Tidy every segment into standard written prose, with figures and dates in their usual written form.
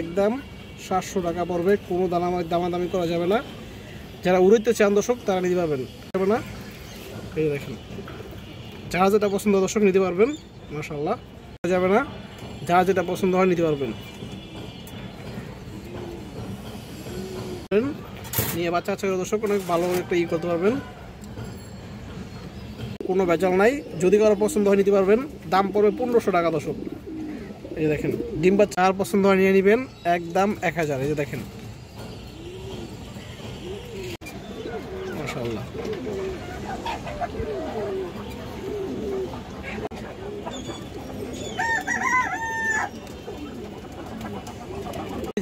একদম 700 টাকা পড়বে, কোনো দামাদামি করা যাবে না। যারা উড়াইতে চান দর্শক তারা নিতে পারবেন না। এই দেখেন, যারা যেটা পছন্দ দর্শক নিতে পারবেন, মাশাআল্লাহ যাবে না। যারা যেটা পছন্দ হয় নিতে পারবেন, নিয়ে বাচ্চা কাচ্চা দর্শক অনেক ভালো একটা করতে পারবেন, কোনো বেচাল নাই। যদি কারো পছন্দ হয় নিতে পারবেন, দাম পড়বে 1500 টাকা দর্শক। এই দেখেন, ডিম বাচ্চা আর পছন্দ হয় নিয়ে নেবেন, একদম 1000। এই যে দেখেন, মাশাআল্লাহ।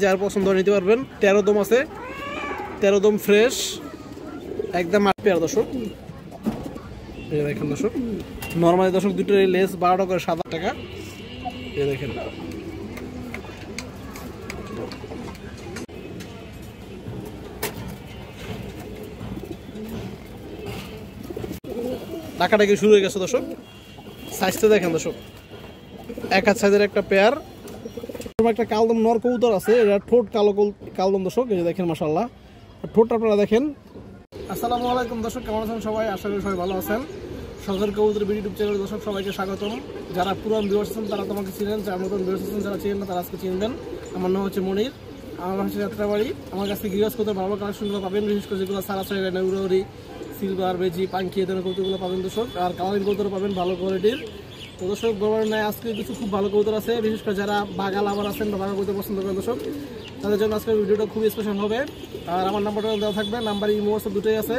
যার পছন্দ নিতে পারবেন, 13 দম আছে, 13 দম ফ্রেশ, একদম 8 পেয়ার দর্শক। এই দেখেন দর্শক, নর্মালি দর্শক দুটোর লেস 12 করে 7 টাকা। এই দেখেন, ডাকাডাকি শুরু হয়ে গেছে দর্শক। সাইজটা দেখেন দর্শক, এক হাত সাইজের একটা পেয়ার। একটা কালদম নর কবুতর আছে, এটা ঠোঁট কালদম দর্শক। এই যে দেখেন, মাশাআল্লাহ, ঠোঁটটা আপনারা দেখেন। আসসালামু আলাইকুম দর্শক, কেমন আছেন সবাই? আশা করি সবাই ভালো আছেন। শখের কবুতর ইউটিউব চ্যানেল দর্শক সবাইকে স্বাগতম। যারা পুরান ভিউয়ার্স আছেন তারা তোমাকে চিনেন, যারা নতুন ভিউয়ার্স আছেন যারা চিনেন না তারা আজকে চিনবেন। আমার নাম হচ্ছে মনির, আমার হচ্ছে যাত্রাবাড়ি। আমার কাছে গিরাজ কবুতর ভালো কালেকশনগুলো পাবেন, বিশেষ করে যেগুলো সারাসারি, উড়ি, সিলভার, বেজি, পাঙ্কি, এ ধরনের কবুতরগুলো পাবেন দর্শক। আর কালারিং কবুতর পাবেন ভালো কোয়ালিটির। তো দর্শক বরাবর নাই আজকে কিছু খুব ভালো কবুতর আছে, বিশেষ করে যারা বাগা লাভার আছেন বা বাগা কবুতর পছন্দ করেন দর্শক, তাদের জন্য আজকের ভিডিওটা খুবই স্পেশাল হবে। আর আমার নাম্বারটা দেওয়া থাকবে, নাম্বার ইমো হোয়াটসঅ্যাপ দুটোই আছে।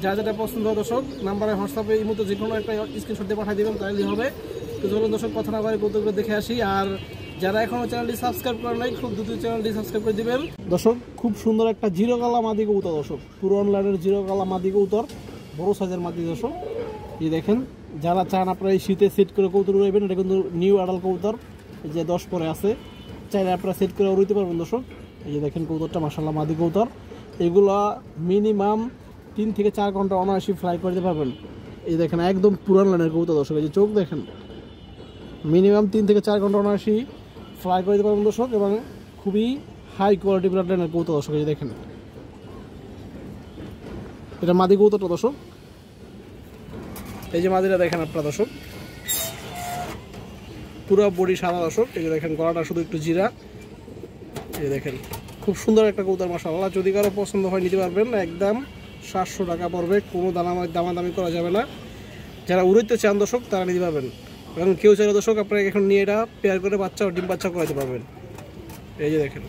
যা যেটা পছন্দ হয় দর্শক, নাম্বারে হোয়াটসঅ্যাপে ইমোতে যে কোনো একটা স্ক্রিনশট দিয়ে পাঠিয়ে দেবেন, তাহলেই হবে। তো চলুন দর্শক, কথা না বলে কবুতরগুলো দেখে আসি। আর যারা এখনও চ্যানেলটি সাবস্ক্রাইব করেন নাই, খুব দ্রুত চ্যানেলটি সাবস্ক্রাইব করে দিবেন দর্শক। খুব সুন্দর একটা জিরো কালা মাদি কবুতর দর্শক, পুরন লাইনের জিরো কালা মাদি কবুতর, বড় সাইজের মাদি দর্শক। এই দেখেন, যারা চান আপনারা এই শীতে সেট করে কবুতর উড়াইবেন, এটা কিন্তু নিউ আডাল কবুতর, যে 10 পরে আছে, চাইলে আপনারা সেট করে উড়াইতে পারবেন দর্শক। এই যে দেখেন কবুতরটা, মাশাআল্লাহ, মাদি কবুতর। এগুলা মিনিমাম 3 থেকে 4 ঘন্টা অনায়াসি ফ্লাই করতে পারবেন। এই দেখেন, একদম পুরান লাইনের কবুতর দর্শক। এই যে চোখ দেখেন, মিনিমাম 3 থেকে 4 ঘন্টা অনায়াসি ফ্লাই করে দিতে পারবেন দর্শক, এবং খুবই হাই কোয়ালিটি ব্লাড লাইনের কবুতর দর্শক। এই যে দেখেন, এটা মাদি কবুতরটা দর্শক। এই যে মাদিরা দেখেন আপনারা দর্শক, পুরো বডি সাদা দর্শক। এই যে দেখেন, গলাটা শুধু একটু জিরা। এই দেখেন, খুব সুন্দর একটা কবুতর, মাশাআল্লাহ। যদি কারো পছন্দ হয় নিতে পারবেন, একদম 700 টাকা পড়বে, কোনো দামাদামি করা যাবে না। যারা উড়াইতে চান দর্শক তারা নিতে পারবেন, এবং কেউ চাইলে দর্শক আপনারা এখন নিয়ে এটা পেয়ার করে বাচ্চা ও ডিম বাচ্চা করাতে পারবেন। এই যে দেখেন,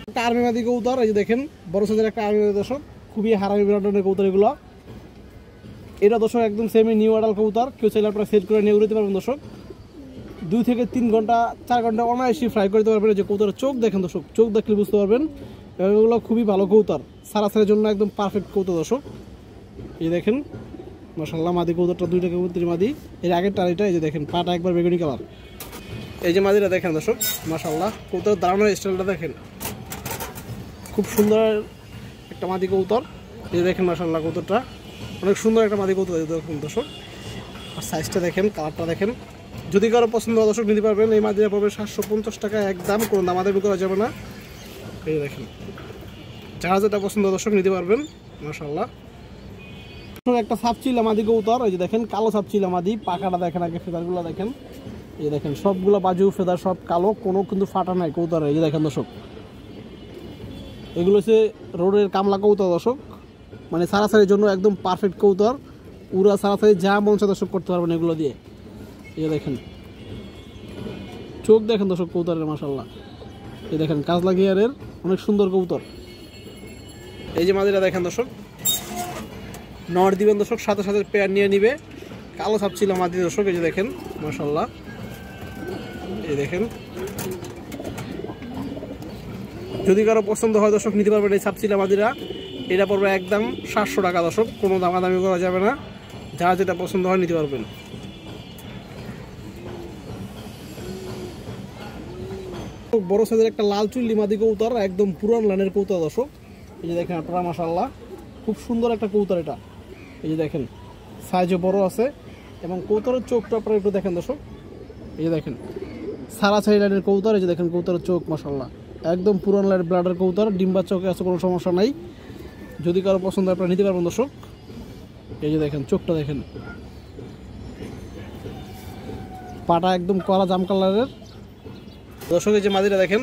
একটা আর্মি মাদি কবুতর। এই যে দেখেন, বড় সাইজের একটা আর্মি মাদি দর্শক, খুবই হারামি ব্র্যান্ডের কবুতর এগুলো। এটা দর্শক একদম সেমি নিউ আডাল কবুতর, কেউ চাইলে আপনারা সেট করে নিয়ে উড়াতে পারবেন দর্শক। 2 থেকে 3 ঘন্টা 4 ঘন্টা অনায়াসি ফ্লাই করতে পারবেন। যে কবুতরের চোখ দেখেন দর্শক, চোখ দেখলে বুঝতে পারবেন এগুলো খুবই ভালো কবুতর, সারাসারের জন্য একদম পারফেক্ট কবুতর দর্শক। এই দেখেন, মাশাআল্লাহ, মাদি কবুতরটা 2টা কবুতরের মাদি। এর আগের টারিটা এই যে দেখেন, পাটা একবার বেগুনি কালার। এই যে মাদিটা দেখেন দর্শক, মাশাআল্লাহ, কবুতর দাঁড়ানোর স্টাইলটা দেখেন, খুব সুন্দর একটা মাদি কবুতর। এই যে দেখেন, মাশাআল্লাহ, কবুতরটা অনেক সুন্দর একটা মাদি কবুতর দেখুন দর্শক। আর সাইজটা দেখেন, কালারটা দেখেন। যদি কারো পছন্দ হয় দর্শক নিতে পারবেন। এই মাদিরা পড়বে 750 টাকা, একদম কোনো দামাদামি করা যাবে না। এই দেখেন, যারা যেটা পছন্দ দর্শক নিতে পারবেন, মাশাআল্লাহ। একটা সাপচিলা মাদি কবুতর। এই যে দেখেন, কালো সাপচিলা মাদি, পাখাটা দেখেন, আগে ফেদারগুলো দেখেন। এই দেখেন, সবগুলো বাজু ফেদার, সব কালো, কোনো কিন্তু ফাটা নাই কবুতরে। এই যে দেখেন দর্শক, এগুলো হচ্ছে রোডের কামলা কবুতর দর্শক, মানে সারাসারির জন্য একদম পারফেক্ট কবুতর। উড়া সারাসারি যা মন চায় দর্শক করতে পারবেন এগুলো দিয়ে। এই দেখেন, চোখ দেখেন দর্শক কবুতরের, মাশাআল্লাহ। এই দেখেন, কাজলা গিয়ারের অনেক সুন্দর কবুতর। এই যে মাদিরা দেখেন দর্শক, নর দিবেন দর্শক, সাথে সাথে পেয়ার নিয়ে নিবে। কালো সাপচিলা মাদি দর্শক। এই যে দেখেন, মাশাআল্লাহ। এই দেখেন, যদি কারো পছন্দ হয় দর্শক নিতে পারবেন এই সাপচিলা মাদিরা। এটা পড়বে একদম 700 টাকা দর্শক, কোনো দামাদামি করা যাবে না। যারা যেটা পছন্দ হয় নিতে পারবেন। বড় সাইজের একটা লাল চুল্লি মাদি কবুতর, একদম পুরান লাইনের কবুতর দর্শক। এই যে দেখেন আপনারা, মাশাআল্লাহ, খুব সুন্দর একটা কবুতর এটা। এই যে দেখেন, সাইজও বড় আছে, এবং কবুতরের চোখটা আপনারা একটু দেখেন দর্শক, এই যে দেখেন সারাসারি লাইনের কবুতর, এই যে দেখেন কবুতরের চোখ মাশাআল্লাহ একদম পুরান লাইনের ব্লাডের কবুতর, ডিম বাচ্চা ওকে আছে, কোনো সমস্যা নাই। যদি কারো পছন্দ আপনারা নিতে পারবেন দর্শক। এই যে দেখেন চোখটা দেখেন, পাটা একদম কড়া জাম কালারের দর্শক। এই যে মাদিটা দেখেন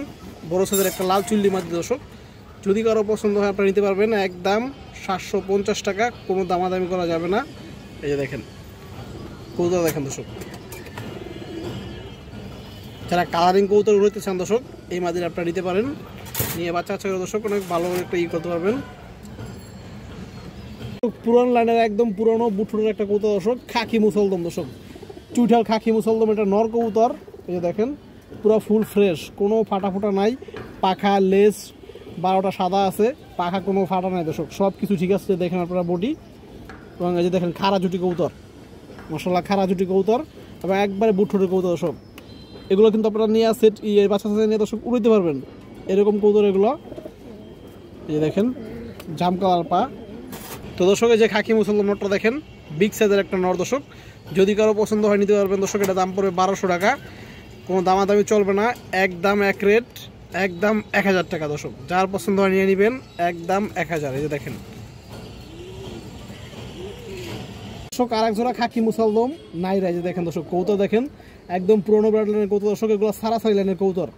বড় সাইজের একটা লাল চুল্লি মাদি দর্শক। যদি কারো পছন্দ হয় আপনারা নিতে পারবেন, একদম 750 টাকা, কোনো দামাদামি করা যাবে না। এই যে দেখেন কবুতর দেখেন দর্শক, যারা কালারিং কবুতর উড়াইতে চান দর্শক এই মাদিটা আপনারা নিতে পারেন, নিয়ে বাচ্চা কাচ্চা করে দর্শক অনেক ভালো একটা করতে পারবেন। পুরান লাইনের একদম পুরনো বুটফুটের একটা কবুতর দর্শক, খাকি মুসলদম দর্শক, চুইঠাল খাকি মুসলদম, এটা নর কবুতর। এই যে দেখেন পুরো ফুল ফ্রেশ, কোনো ফাটা ফোটা নাই, পাখা লেজ 12টা সাদা আছে, পাখা কোনো ফাটা নাই দর্শক, সব কিছু ঠিক আছে। দেখেন আপনারা বডি, এবং এই যে দেখেন খাড়া জুটি কবুতর মাশাআল্লাহ, খাড়া জুটি কবুতর এবং একবারে বুটফুটের কবুতর দর্শক। এগুলো কিন্তু আপনারা নিয়ে সেট বাচ্চা সাথে নিয়ে দর্শক উড়াইতে পারবেন, এরকম কবুতর এগুলো। এই যে দেখেন জাম কালার পা। তো দর্শক এই যে খাকি মুসলমান নটটা দেখেন, বিগ সাইজের একটা নর দর্শক, যদি কারো পছন্দ হয় নিতে পারবেন দর্শক। এটা দাম পড়বে 1200 টাকা, কোনো দামাদামি চলবে না, একদম এক রেট, একদম 1000 টাকা দর্শক। যার পছন্দ হয় নিয়ে নেবেন, একদম 1000। এই যে দেখেন দর্শক আর এক জোড়া খাকি মুসলদম নাইরা, এই যে দেখেন দর্শক কবুতর দেখেন একদম পুরোনো ব্রাড লাইনের কবুতর দর্শক, এগুলো সারাসারি লাইনের কবুতর।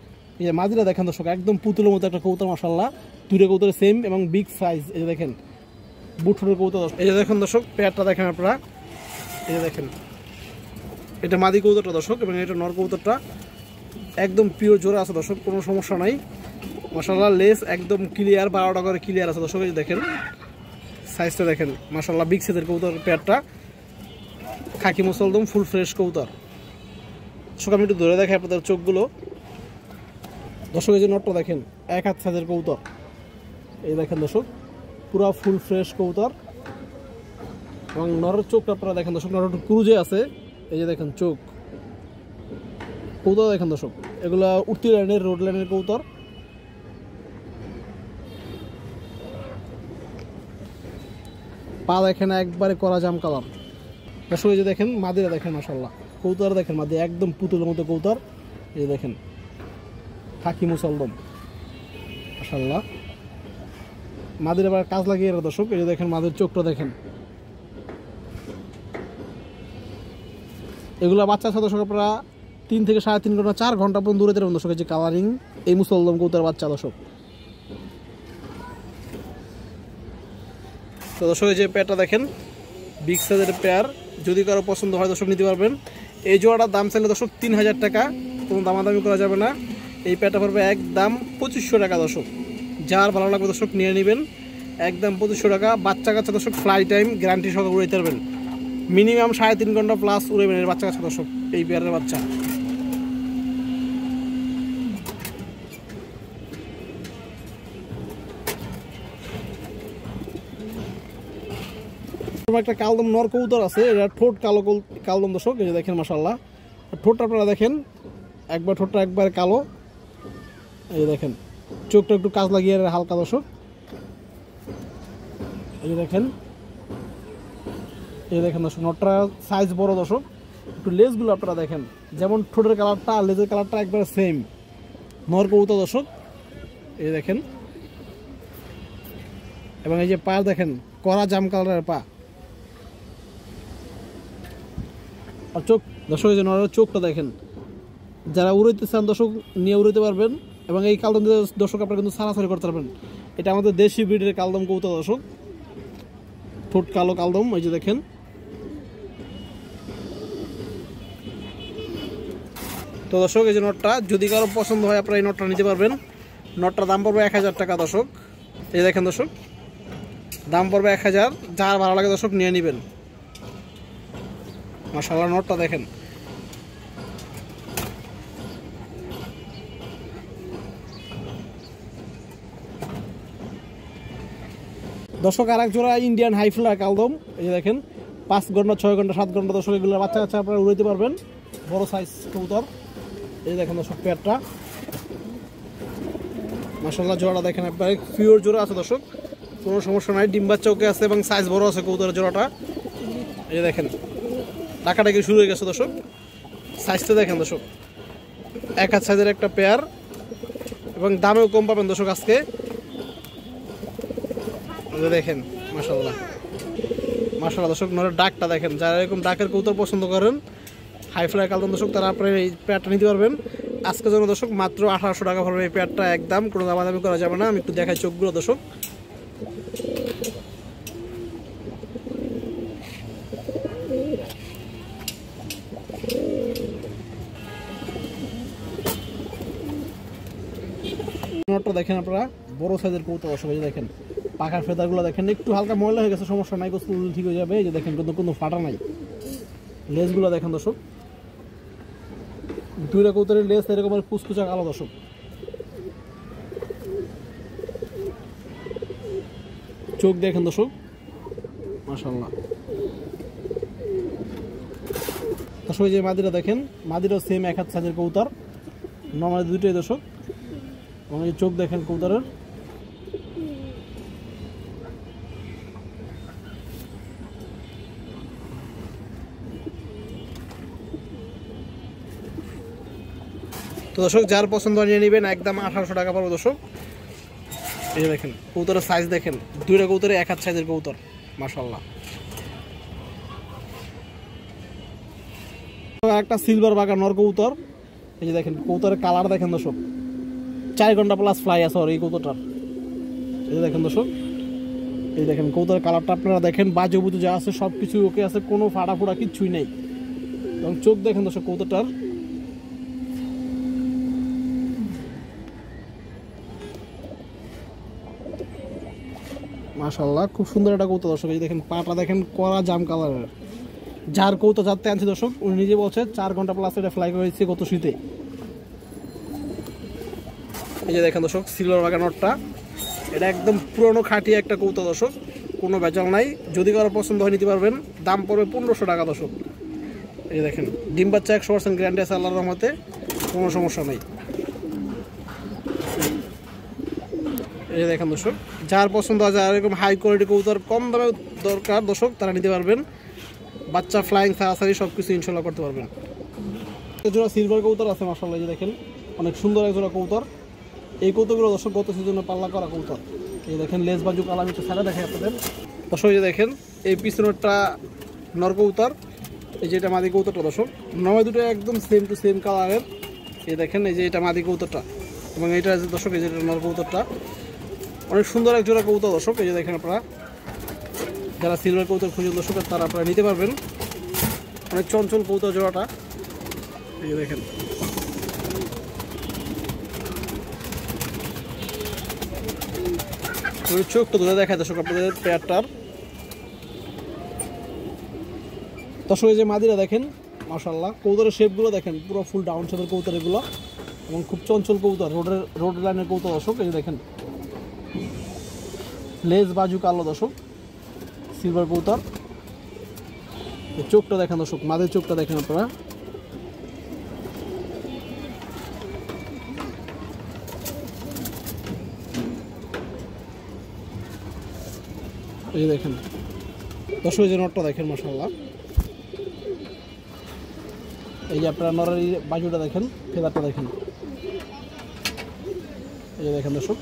এই যে মাদিরা দেখেন দর্শক একদম পুতুলের মতো একটা কবুতর মাশাআল্লাহ, দুটো কবুতরের সেম এবং বিগ সাইজ। এই যে দেখেন বুটফুটের কবুতর। এই যে দেখেন দর্শক পেয়ারটা দেখেন আপনারা, এই যে দেখেন এটা মাদি কবুতরটা দর্শক, এবং এটা নর কবুতরটা একদম পিওর জোড়া আছে দর্শক, কোনো সমস্যা নাই মাশাআল্লাহ। লেস একদম ক্লিয়ার, 12টা করে ক্লিয়ার আছে দর্শক। এই যে দেখেন সাইজটা দেখেন মাশাআল্লাহ, বিগ সাইজের কবুতর পেয়ারটা, খাকি মুসলদম ফুল ফ্রেশ কবুতর দর্শক। আমি একটু ধরে দেখাই আপনাদের চোখগুলো দর্শক। এই যে নটটা দেখেন এক হাত সাইজের কবুতর, এই দেখেন দর্শক পুরা ফুল ফ্রেশ কবুতর, এবং নরের চোখটা আপনারা দেখেন দর্শক, নর একটু ক্রুজে আছে। এই যে দেখেন চোখ কবুতর দেখেন দর্শক, এগুলা উঠতি লাইনের রোড লাইনের কবুতর। পা দেখেন একবারে করা জাম কালার দর্শক। এই যে দেখেন মাদিরা দেখেন মাশাআল্লাহ, কবুতর দেখেন মাদি একদম পুতুলের মতো কবুতর। এই যে দেখেন খাকি মুসলদম মাশাআল্লাহ, মাদির আবার কাজ লাগিয়ে দর্শক। এই যে দেখেন মাদির চোখটা দেখেন, এগুলো বাচ্চা আছে দর্শক আপনারা 3 থেকে 3.5 ঘন্টা 4 ঘন্টা পর্যন্ত দূরে দেবেন দর্শক। এই যে কালারিং এই মুসলদম কবুতর বাচ্চা দর্শক। তো দর্শক এই যে পেয়ারটা দেখেন বিগ সাইজের পেয়ার, যদি কারো পছন্দ হয় দর্শক নিতে পারবেন। এই জোড়াটার দাম চাইলে দর্শক 3000 টাকা, কোনো দামাদামি করা যাবে না। এই পেয়ারটা পড়বে একদম 2500 টাকা দর্শক। যার ভালো লাগবে দর্শক নিয়ে নেবেন, একদম 2500 টাকা। বাচ্চা কাচ্চা দর্শক ফ্লাই টাইম গ্যারান্টি সহ উড়াইতে পারবেন, মিনিমাম 3.5 ঘন্টা প্লাস উড়াবেন এর বাচ্চা কাচ্চা দর্শক, এই পেয়ারের বাচ্চা। একটা কালদম নর কবুতর আছে, এটা ঠোঁট কালো কালদম দর্শক। এই যে দেখেন মাশাআল্লাহ ঠোঁটটা আপনারা দেখেন, একবার ঠোঁটটা একবার কালো। এই দেখেন চোখটা একটু কাজ লাগিয়ে হালকা দর্শক। এই দেখেন, এই দেখেন দর্শক নটটা সাইজ বড় দর্শক। একটু লেজগুলো আপনারা দেখেন, যেমন ঠোঁটের কালারটা আর লেজের কালারটা একবার সেম, নর কবুতর দর্শক। এই দেখেন, এবং এই যে পা দেখেন কড়া জাম কালারের পা, আর চোখ দর্শক এই যে নরের চোখটা দেখেন। যারা উড়াইতে চান দর্শক নিয়ে উড়াইতে পারবেন, এবং এই কালদম দর্শক আপনারা কিন্তু সারাসারি করতে পারবেন। এটা আমাদের দেশি ব্রিডের কালদম কবুতর দর্শক, ঠোঁট কালো কালদম। এই যে দেখেন তো দর্শক এই যে নটটা, যদি কারো পছন্দ হয় আপনারা এই নটটা নিতে পারবেন। নটটার দাম পড়বে 1000 টাকা দর্শক। এই দেখেন দর্শক দাম পড়বে 1000, যার ভালো লাগে দর্শক নিয়ে নেবেন। মাশাআল্লাহ নটটা দেখেন, দর্শক আর এক জোড়া ইন্ডিয়ান হাইফ্লার কালদম। এই যে দেখেন 5 ঘন্টা 6 ঘন্টা 7 ঘন্টা দর্শক এগুলো বাচ্চা কাচ্চা আপনারা উড়াইতে পারবেন, বড় সাইজ কবুতর। এই দেখেন দর্শক পেয়ারটা মাশাআল্লাহ, জোড়াটা দেখেন একবারে পিওর জোড়া আছে দর্শক, কোনো সমস্যা নাই। ডিম বাচ্চা ওকে আছে এবং সাইজ বড় আছে কবুতরের জোড়াটা। এই যে দেখেন ডাকাডাকি শুরু হয়ে গেছে দর্শক। সাইজটা দেখেন দর্শক, এক হাত সাইজের একটা পেয়ার এবং দামেও কম পাবেন দর্শক আজকে। দেখেন মাশাআল্লাহ মাশাআল্লাহ দর্শক, নরের ডাকটা দেখেন। যারা এরকম ডাকের কবুতর পছন্দ করেন, হাই ফ্লাই কালদম দর্শক, তারা আপনার এই পেয়ারটা নিতে পারবেন। আজকের জন্য দর্শক মাত্র 1800 টাকা পড়বে এই পেয়ারটা, একদম কোনো দামাদামি করা যাবে না। আমি একটু দেখাই চোখগুলো দর্শক। দেখেন আপনারা বড় সাইজের কবুতর দর্শক, এই যে দেখেন পাখার ফেদারগুলো দেখেন, একটু হালকা ময়লা হয়ে গেছে, সমস্যা নাই, গোসল ঠিক হয়ে যাবে। এই যে দেখেন কিন্তু কোনো ফাটা নাই। লেজগুলো দেখেন দর্শক, দুইটা কবুতরের লেজ এরকম কুচকুচা কালো দর্শক। চোখ দেখেন দর্শক মাশাআল্লাহ দর্শক। এই যে মাদিরা দেখেন, মাদিরাও সেম এক হাত সাইজের কবুতর, নর্মালি দুইটাই দর্শক। এবং এই চোখ দেখেন কবুতরের। তো দর্শক যার পছন্দ নিয়ে নেবেন, একদম 1800 টাকা পড়বে দর্শক। এই দেখেন কবুতরের সাইজ দেখেন, দুইটা কবুতরে এক হাত সাইজের কবুতর মাশাআল্লাহ। একটা সিলভার বাগা নর কবুতর, এই যে দেখেন কবুতরের কালার দেখেন দর্শক, 4 ঘন্টা প্লাস ফ্লাই আছে এই কবুতরটার। এই দেখেন দর্শক, এই দেখেন কবুতরের কালারটা আপনারা দেখেন, বাজে বুজু যা আছে সব কিছু ওকে আছে, কোনো ফাটা ফোড়া কিচ্ছুই নেই। এবং চোখ দেখেন দর্শক কবুতরটার। মাশাআল্লাহ খুব সুন্দর একটা কবুতর দর্শক। এই দেখেন পাটা দেখেন কড়া জাম কালারের। যার কবুতর যাতে আনছে দর্শক, উনি নিজে বলছে 4 ঘন্টা প্লাস এটা ফ্লাই করেছে গত শীতে। এই যে দেখেন দর্শক সিলভার বাগা নটটা, এটা একদম পুরনো খাঁটি একটা কবুতর দর্শক, কোনো ভেজাল নাই। যদি কারো পছন্দ হয় নিতে পারবেন, দাম পড়বে 1500 টাকা দর্শক। এই যে দেখেন ডিম বাচ্চা 100% গ্যারান্টি আছে আল্লাহর রহমতে, কোনো সমস্যা নেই। এই যে দেখেন দর্শক, যার পছন্দ হয়, যার এরকম হাই কোয়ালিটি কবুতর কম দামে দরকার দর্শক, তারা নিতে পারবেন। বাচ্চা ফ্লাইং সারাসারি সব কিছু ইনশাল্লাহ করতে পারবেন। জোড়া সিলভার কবুতর আছে মাশাআল্লাহ, এই যে দেখেন অনেক সুন্দর এক জোড়া কবুতর। এই কবুতরগুলো দর্শক গত সিজনে পাল্লা করা কবুতর। এই দেখেন লেজ বাজু কালাম একটু ছাড়া দেখে আপনাদের দর্শক। এই যে দেখেন এই পিছনেরটা নর কবুতর, এই যে এটা মাদি কবুতরটা দর্শক, নয় দুটো একদম সেম টু সেম কালারের। এই দেখেন এই যে এটা মাদি কবুতরটা, এবং এইটা দর্শক এই যে নর কবুতরটা, অনেক সুন্দর এক জোড়া কবুতর দর্শক। এই যে দেখেন আপনারা যারা সিলভার কবুতর খুঁজেন দর্শক, তারা আপনারা নিতে পারবেন। অনেক চঞ্চল কবুতর জোড়াটা। এই যে দেখেন চোখটা ধরে দেখায় দর্শক আপনাদের পেয়ারটার। দর্শক এই যে মাদিরা দেখেন মাশাআল্লাহ, কবুতরের শেপগুলো দেখেন পুরো ফুল ডাউন শেপের কবুতর এগুলো, এবং খুব চঞ্চল কবুতর, রোড লাইনের কবুতর দর্শক। এই যে দেখেন লেজ বাজু কালো দর্শক, সিলভার কবুতর। চোখটা দেখেন দর্শক, মাদের চোখটা দেখেন আপনারা। এই দেখেন দর্শক এই যে নটটা দেখেন মাশাআল্লাহ। এই যে আপনারা নরের বাজুটা দেখেন, ফেদারটা দেখেন। এই যে দেখেন দর্শক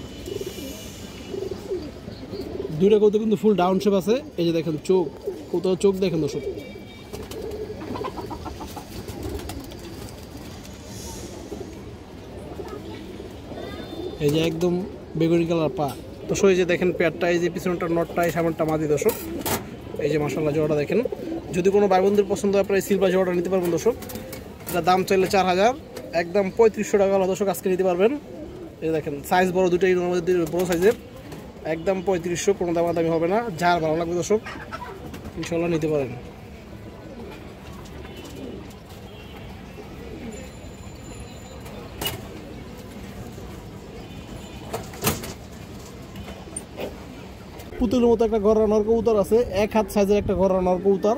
দুইটা কবুতর কিন্তু ফুল ডাউন শেপ আছে। এই যে দেখেন চোখ, কবুতর চোখ দেখেন দর্শক। এই যে একদম বেগুনি কালার পা দর্শক। এই যে দেখেন পেয়ারটা, এই যে পিছনটা নটটা, এই সামনটা মাদি দর্শক। এই যে মাশাআল্লাহ জোড়াটা দেখেন। যদি কোনো ভাই বোনদের পছন্দ হয়, আপনারা এই সিলভার জোড়াটা নিতে পারবেন দর্শক। এটা দাম চাইলে 4000, একদম 3500 টাকা দর্শক আজকে নিতে পারবেন। এই দেখেন সাইজ বড়, দুটোই বড় সাইজের, একদম 3500, কোনো দামাদামি হবে না। যার ভালো লাগবে দর্শক ইনশাআল্লাহ নিতে পারেন। পুতুলের মতো একটা গররা নর কবুতর আছে, এক হাত সাইজের একটা গররা নর কবুতর।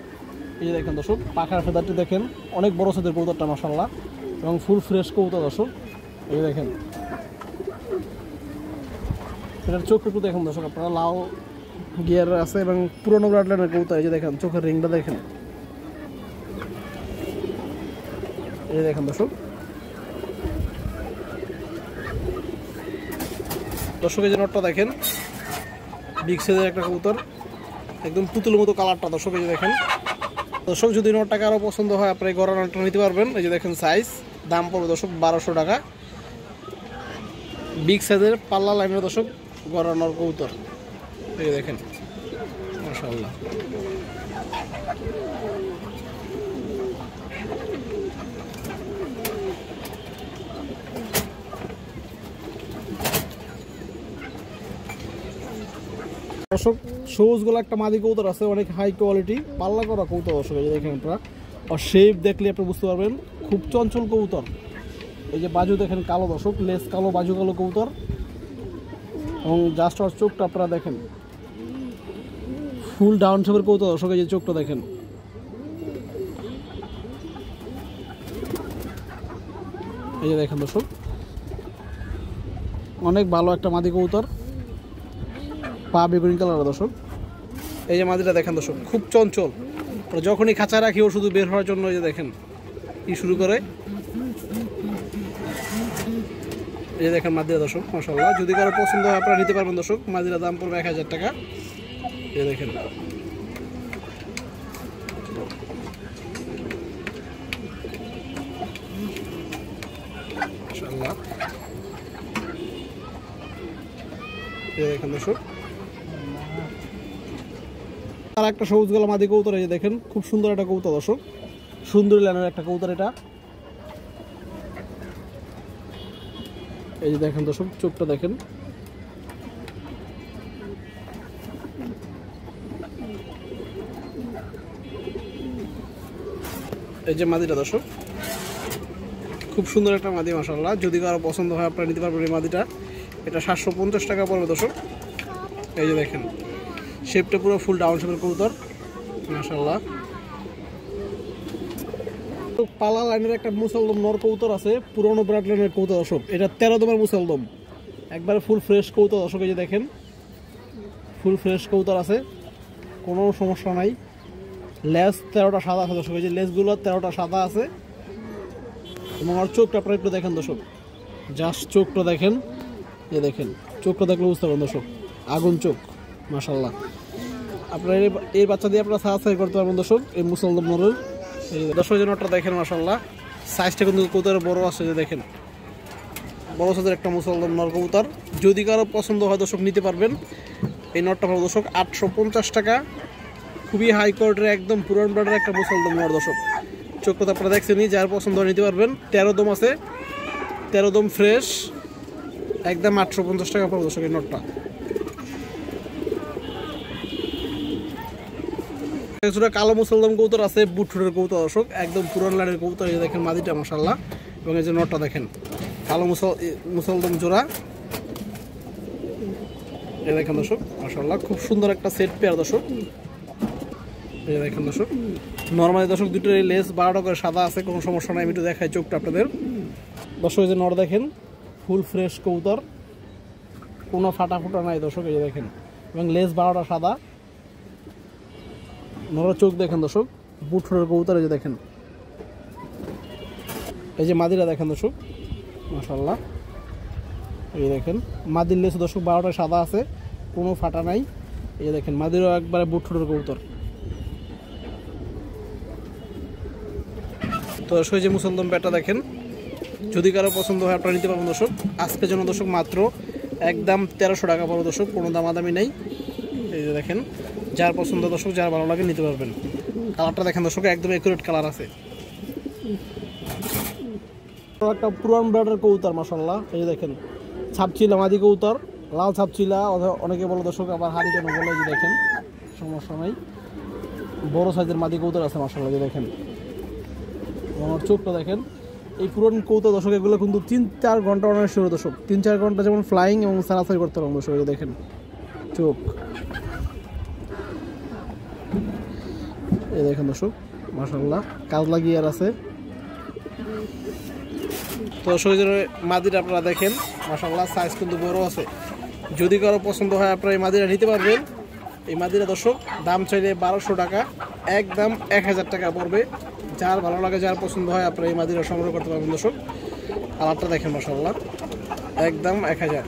এই যে দেখেন দর্শক পাখার ফেদারটি দেখেন, অনেক বড় সাইজের কবুতরটা মাশাআল্লাহ, এবং ফুল ফ্রেশ কবুতর দর্শক। এই দেখেন এটার চোখ একটু দেখেন দর্শক আপনারা, লাল গিয়ার আছে এবং পুরোনো ব্লাড লাইনের কবুতর। এই যে দেখেন চোখের রিংটা দেখেন। এই দেখেন দর্শক, দর্শক এই যে নটটা দেখেন, বিগ সাইজের একটা কবুতর, একদম পুতুলের মতো কালারটা দর্শক। এই যে দেখেন দর্শক, যদি নটটা কারো পছন্দ হয় আপনি এই গড়া নটটা নিতে পারবেন। এই যে দেখেন সাইজ, দাম পড়বে দর্শক 1200 টাকা। বিগ সাইজের পাল্লা লাইনের দর্শক গড়া নর কবুতর। এই যে দেখেন মাশাআল্লাহ। দর্শক সবুজগুলো একটা মাদি কবুতর আছে, অনেক হাই কোয়ালিটি পাল্লা করা কবুতর দর্শক। এই যে দেখেন আপনারা, আর শেপ দেখলে আপনি বুঝতে পারবেন খুব চঞ্চল কবুতর। এই যে বাজু দেখেন কালো দর্শক, লেস কালো, বাজু কালো কবুতর, এবং জাস্ট আর চোখটা আপনারা দেখেন ফুল ডাউন শেপের কবুতর দর্শক। এই যে চোখটা দেখেন, এই যে দেখেন দর্শক, অনেক ভালো একটা মাদি কবুতর, পা বেগুনি কালার দর্শক। এই যে মাদিটা দেখেন দর্শক, খুব চঞ্চল, যখনই খাঁচা রাখি ও শুধু বের হওয়ার জন্য এই যে দেখেন কি শুরু করে। এই যে দেখেন মাদিরা দর্শক মাশাআল্লাহ, যদি কারো পছন্দ হয় আপনারা নিতে পারবেন দর্শক। মাদিরা দাম পড়বে 1000 টাকা। এই দেখেন মাশাআল্লাহ, এই দেখেন দর্শক, আর একটা সবুজ গলা মাদি কবুতর। এই যে দেখেন খুব সুন্দর একটা কবুতর দর্শক, সুন্দর লাইনের একটা কবুতর এটা। এই যে দেখেন দর্শক, চোখটা দেখেন, এই যে মাদিটা দর্শক, খুব সুন্দর একটা মাদি মাশাআল্লাহ। যদি কারো পছন্দ হয় আপনারা নিতে পারবেন এই মাদিটা। এটা 750 টাকা পড়বে দর্শক। এই যে দেখেন শেপটা পুরো ফুল ডাউন শেপের কবুতর মাশাআল্লাহ। পালা লাইনের একটা মুসলদম নর কবুতর আছে, পুরনো ব্রাড লাইনের কবুতর দর্শক। এটা 13 দমের মুসলদম, একবারে ফুল ফ্রেশ কবুতর দর্শক। এই যে দেখেন ফুল ফ্রেশ কবুতর আছে, কোনো সমস্যা নাই। লেজ 13টা সাদা আছে দর্শক। এই যে লেজগুলো 13টা সাদা আছে, এবং আর চোখটা আপনারা একটু দেখেন দর্শক, জাস্ট চোখটা দেখেন। এই দেখেন চোখটা দেখলে বুঝতে পারবেন দর্শক, আগুন চোখ মাশাআল্লাহ। আপনারা এই বাচ্চা দিয়ে আপনারা সাহায্য করতে পারবেন দর্শক এই মুসলদম নরের। এই দর্শক যে নটটা দেখেন মাশাআল্লাহ, সাইজটা কিন্তু কবুতরের বড় আছে। যে দেখেন বড় সাইজের একটা মুসলদম নর কবুতর। যদি কারো পছন্দ হয় দর্শক নিতে পারবেন। এই নটটা পাবো দর্শক 850 টাকা। খুবই হাই কোয়ালিটির একদম পুরান ব্রাডের একটা মুসলদম নর দর্শক। চোখটা আপনারা দেখছেনই, যার পছন্দ হয় নিতে পারবেন। 13 দম আছে, 13 দম ফ্রেশ, একদম 850 টাকা পড়বে দর্শক এই নটটা। কালো মুসলদম কবুতর আছে, বুটফুটের কবুতর দর্শক, একদম পুরান লাইনের কবুতর। এই দেখেন মাদিটা মাশাআল্লাহ, এবং এই যে নটটা দেখেন কালো মুসলদম জোড়া। এই দেখেন দর্শক মাশাআল্লাহ, খুব সুন্দর একটা সেট পেয়ার দর্শক। এই দেখেন দর্শক, নর্মালি দর্শক দুটোর এই লেস 12টা করে সাদা আছে, কোনো সমস্যা নাই। আমি একটু দেখাই চোখটা আপনাদের দর্শক। এই যে নট দেখেন ফুল ফ্রেশ কবুতর, কোনো ফাটা ফুটা নাই দর্শক। এই যে দেখেন, এবং লেস 12টা সাদা। নড়ার চোখ দেখেন দর্শক, বুটফুটের কবুতর। এই যে দেখেন, এই যে মাদিরা দেখেন দর্শক মাশাআল্লাহ। এই দেখেন মাদির লেস দর্শক 12টা সাদা আছে, কোনো ফাটা নাই। এই যে দেখেন মাদিরও একবারে বুটফুটের কবুতর। তো দর্শক যে মুসলদম ব্যাটটা দেখেন, যদি কারো পছন্দ হয় আপনারা নিতে পারবেন দর্শক। আজকের জন্য দর্শক মাত্র একদম 1300 টাকা পড়বে দর্শক, কোনো দামাদামি নেই। এই যে দেখেন, যার পছন্দ দর্শক, যার ভালো লাগে নিতে পারবেন। কালারটা দেখেন দর্শক, একদম একুরেট কালার আছে। একটা পুরান ব্রাডের কবুতর মাশাআল্লাহ। এই যে দেখেন ছাপচিলা মাদি কবুতর, লাল ছাপচিলা অনেকে বলে দর্শক, আবার হাড়ি কেন বলে। এই যে দেখেন সমস্যা নাই, বড় সাইজের মাদি কবুতর আছে মাশাআল্লাহ। এই যে দেখেন আমার চোখটা দেখেন। এই পুরান কবুতর দর্শক এগুলো কিন্তু 3-4 ঘন্টা অনেক শুরু দর্শক, 3-4 ঘন্টা যেমন ফ্লাইং এবং সারাসারি করতে পারবো দর্শক। এই যে দেখেন চোখ, এই দেখেন দর্শক মাশাআল্লাহ, কাজ লাগিয়ে আর আছে। তো দর্শক মাদিরা আপনারা দেখেন মাশাআল্লাহ, সাইজ কিন্তু বড় আছে। যদি কারো পছন্দ হয় আপনারা এই মাদিরা নিতে পারবেন। এই মাদিরা দর্শক দাম চাইলে 1200 টাকা, একদম 1000 টাকা পড়বে। যার ভালো লাগে, যার পছন্দ হয় আপনারা এই মাদিটা সংগ্রহ করতে পারবেন দর্শক। কালারটা দেখেন মাশাআল্লাহ, একদম 1000।